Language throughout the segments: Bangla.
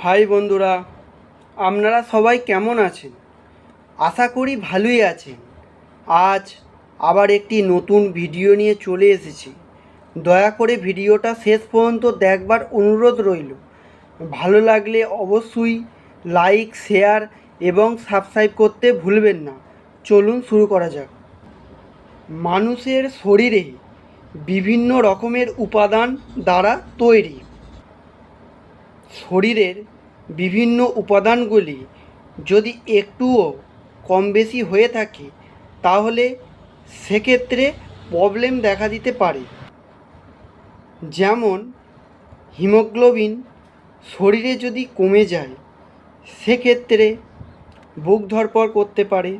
হাই বন্ধুরা, আপনারা সবাই কেমন আছেন? আশা করি ভালোই আছেন। আজ আবার একটি নতুন ভিডিও নিয়ে চলে এসেছি। দয়া করে ভিডিওটা শেষ পর্যন্ত দেখবার অনুরোধ রইল। ভালো লাগলে অবশ্যই লাইক, শেয়ার এবং সাবস্ক্রাইব করতে ভুলবেন না। চলুন শুরু করা যাক। মানুষের শরীরে বিভিন্ন রকমের উপাদান দ্বারা তৈরি। শরীরের বিভিন্ন উপাদানগুলি যদি একটুও কম বেশি হয়ে থাকে তাহলে সেক্ষেত্রে প্রবলেম দেখা দিতে পারে। যেমন হিমোগ্লোবিন শরীরে যদি কমে যায় সেক্ষেত্রে বুক ধড়ফড় করতে পারে,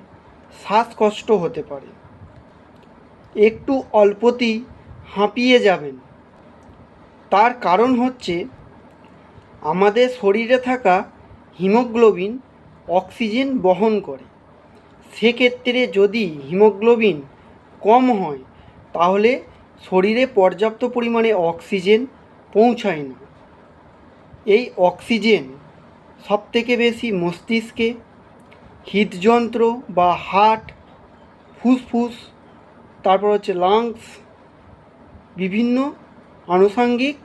শ্বাসকষ্ট হতে পারে, একটু অল্পতেই হাঁপিয়ে যাবেন। তার কারণ হচ্ছে আমাদের শরীরে থাকা হিমোগ্লোবিন অক্সিজেন বহন করে। সেক্ষেত্রে যদি হিমোগ্লোবিন কম হয় তাহলে শরীরে পর্যাপ্ত পরিমাণে অক্সিজেন পৌঁছায় না। এই অক্সিজেন সবথেকে বেশি মস্তিষ্কে, হৃদযন্ত্র বা হার্ট, ফুসফুস, তারপর হচ্ছে লাংস, বিভিন্ন আনুষঙ্গিক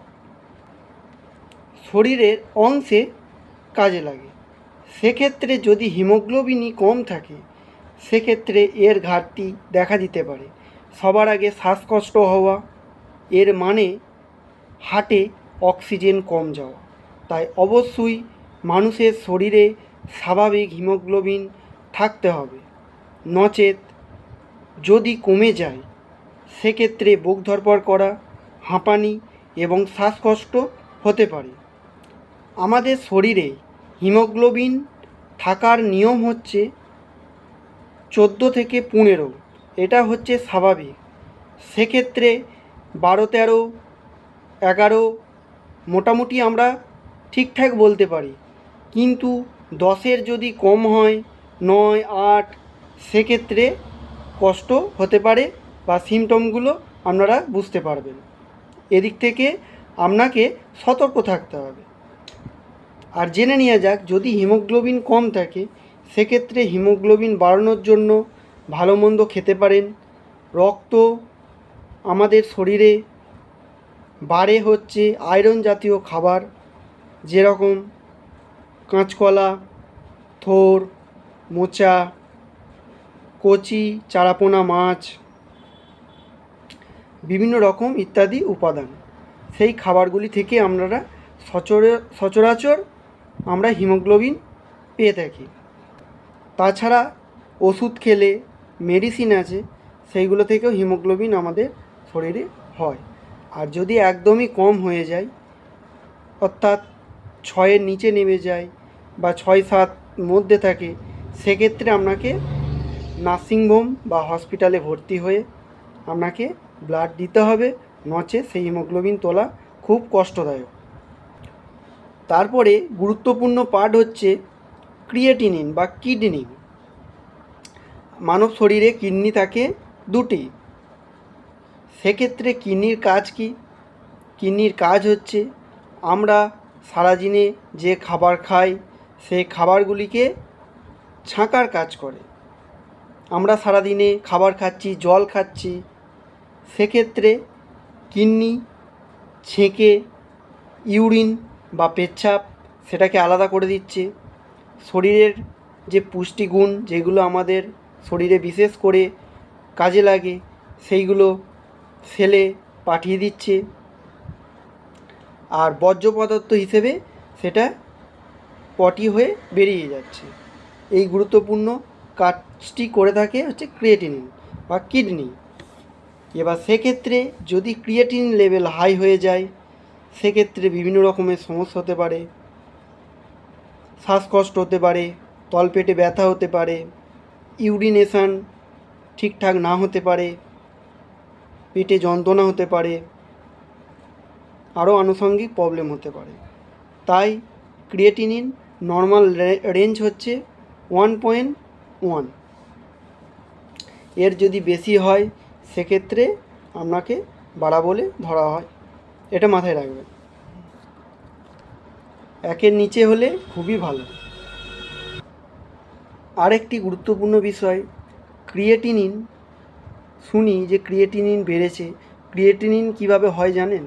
শরীরের অংশে কাজে লাগে। সেক্ষেত্রে যদি হিমোগ্লোবিনই কম থাকে সেক্ষেত্রে এর ঘাটতি দেখা দিতে পারে। সবার আগে শ্বাসকষ্ট হওয়া, এর মানে হার্টে অক্সিজেন কম যাওয়া। তাই অবশ্যই মানুষের শরীরে স্বাভাবিক হিমোগ্লোবিন থাকতে হবে, নচেত যদি কমে যায় সেক্ষেত্রে বুক ধড়ফড় করা, হাঁপানি এবং শ্বাসকষ্ট হতে পারে। আমাদের শরীরে হিমোগ্লোবিন থাকার নিয়ম হচ্ছে 14 থেকে 15, এটা হচ্ছে স্বাভাবিক। সেক্ষেত্রে 12, 13, 11 মোটামুটি আমরা ঠিকঠাক বলতে পারি, কিন্তু 10-এর যদি কম হয়, 9, 8, সেক্ষেত্রে কষ্ট হতে পারে বা সিমটমগুলো আপনারা বুঝতে পারবেন। এদিক থেকে আপনাকে সতর্ক থাকতে হবে। আর জেনে নেওয়া যাক, যদি হিমোগ্লোবিন কম থাকে সেক্ষেত্রে হিমোগ্লোবিন বাড়ানোর জন্য ভালো মন্দ খেতে পারেন। রক্ত আমাদের শরীরে বাড়ে হচ্ছে আয়রন জাতীয় খাবার, যেরকম কাঁচকলা, থোড়, মোচা, কচি চারাপোনা মাছ, বিভিন্ন রকম ইত্যাদি উপাদান। সেই খাবারগুলি থেকে আপনারা সচরাচর আমরা হিমোগ্লোবিন পেয়ে থাকি। তাছাড়া ওষুধ খেলে, মেডিসিন আছে, সেইগুলো থেকেও হিমোগ্লোবিন আমাদের শরীরে হয়। আর যদি একদমই কম হয়ে যায়, অর্থাৎ 6-এর নিচে নেমে যায় বা 6-7 মধ্যে থাকে, সেক্ষেত্রে আপনাকে নার্সিংহোম বা হসপিটালে ভর্তি হয়ে আপনাকে ব্লাড দিতে হবে, নচেত সেই হিমোগ্লোবিন তোলা খুব কষ্টদায়ক। তারপরে গুরুত্বপূর্ণ পার্ট হচ্ছে ক্রিয়েটিনিন বা কিডনি। মানব শরীরে কিডনি থাকে 2টি। সেক্ষেত্রে কিডনির কাজ কী? কিডনির কাজ হচ্ছে আমরা সারাদিনে যে খাবার খাই সেই খাবারগুলিকে ছাঁকার কাজ করে। আমরা সারাদিনে খাবার খাচ্ছি, জল খাচ্ছি, সেক্ষেত্রে কিডনি ছেঁকে ইউরিন বা পেচ্ছাপ সেটাকে আলাদা করে দিচ্ছে। শরীরের যে পুষ্টিগুণ যেগুলো আমাদের শরীরে বিশেষ করে কাজে লাগে সেইগুলো সেলে পাঠিয়ে দিচ্ছে, আর বর্জ্য পদার্থ হিসেবে সেটা পটি হয়ে বেরিয়ে যাচ্ছে। এই গুরুত্বপূর্ণ কাজটি করে থাকে হচ্ছে ক্রিয়েটিনিন বা কিডনি। এবার সেক্ষেত্রে যদি ক্রিয়েটিনিন লেভেল হাই হয়ে যায় সেক্ষেত্রে বিভিন্ন রকমের সমস্যা হতে পারে। শ্বাসকষ্ট হতে পারে, তলপেটে ব্যথা হতে পারে, ইউরিনেশন ঠিকঠাক না হতে পারে, পেটে যন্ত্রণা হতে পারে, আরও আনুষঙ্গিক প্রবলেম হতে পারে। তাই ক্রিয়েটিনিন নর্মাল রেঞ্জ হচ্ছে 1.1। এর যদি বেশি হয় সেক্ষেত্রে আপনাকে বাড়া বলে ধরা হয়, এটা মাথায় রাখবেন। 1-এর নিচে হলে খুবই ভালো। আরেকটি গুরুত্বপূর্ণ বিষয়, ক্রিয়েটিনিন। শুনি যে ক্রিয়েটিনিন বেড়েছে। ক্রিয়েটিনিন কীভাবে হয় জানেন?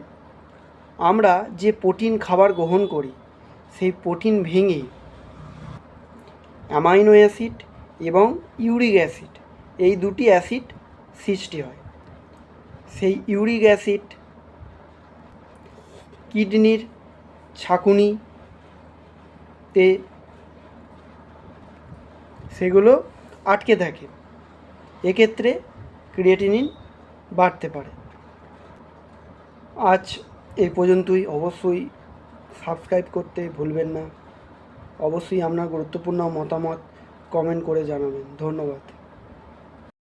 আমরা যে প্রোটিন খাবার গ্রহণ করি সেই প্রোটিন ভেঙে অ্যামাইনো অ্যাসিড এবং ইউরিক অ্যাসিড, এই দুটি অ্যাসিড সৃষ্টি হয়। সেই ইউরিক অ্যাসিড কিডনির ছাঁকুনিতে সেগুলো আটকে থাকে। এক্ষেত্রে ক্রিয়েটিনিন বাড়তে পারে। আজ এই পর্যন্তই। অবশ্যই সাবস্ক্রাইব করতে ভুলবেন না। অবশ্যই আপনার গুরুত্বপূর্ণ মতামত কমেন্ট করে জানাবেন। ধন্যবাদ।